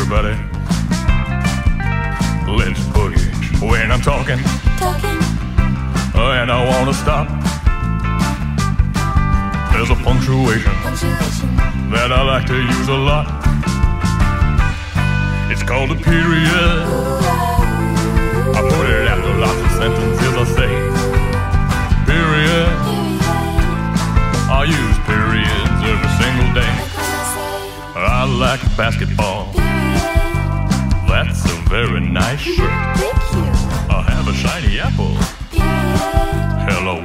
everybody. Let's boogie. When I'm talking, and I wanna stop, there's a punctuation that I like to use a lot. It's called a period. I put it after lots of sentences I say. Period. I use periods every single day. I like basketball. That's a very nice shirt. I have a shiny apple. Hello.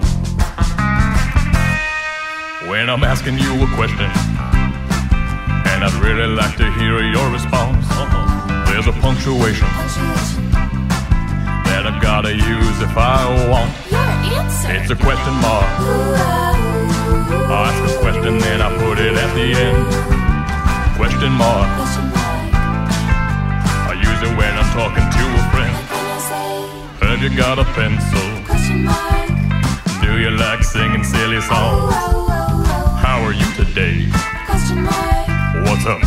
When I'm asking you a question, and I'd really like to hear your response, there's a punctuation that I gotta use if I want. It's a question mark. I ask a question, then I put it at the end. Question mark. I use it when I'm talking to a friend. Have you got a pencil? Do you like singing silly songs? How are you today? What's up?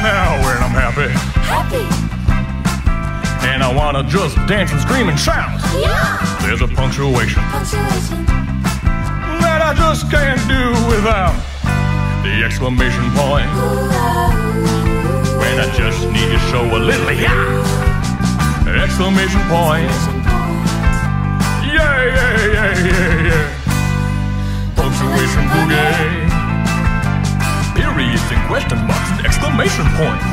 Now, when I'm happy. And I wanna just dance and scream and shout. There's a punctuation that I just can't do without. The exclamation point, when I just need to show a little exclamation point. Yeah. Punctuation boogie. Periods and question marks and exclamation points.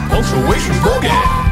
Punctuation boogie.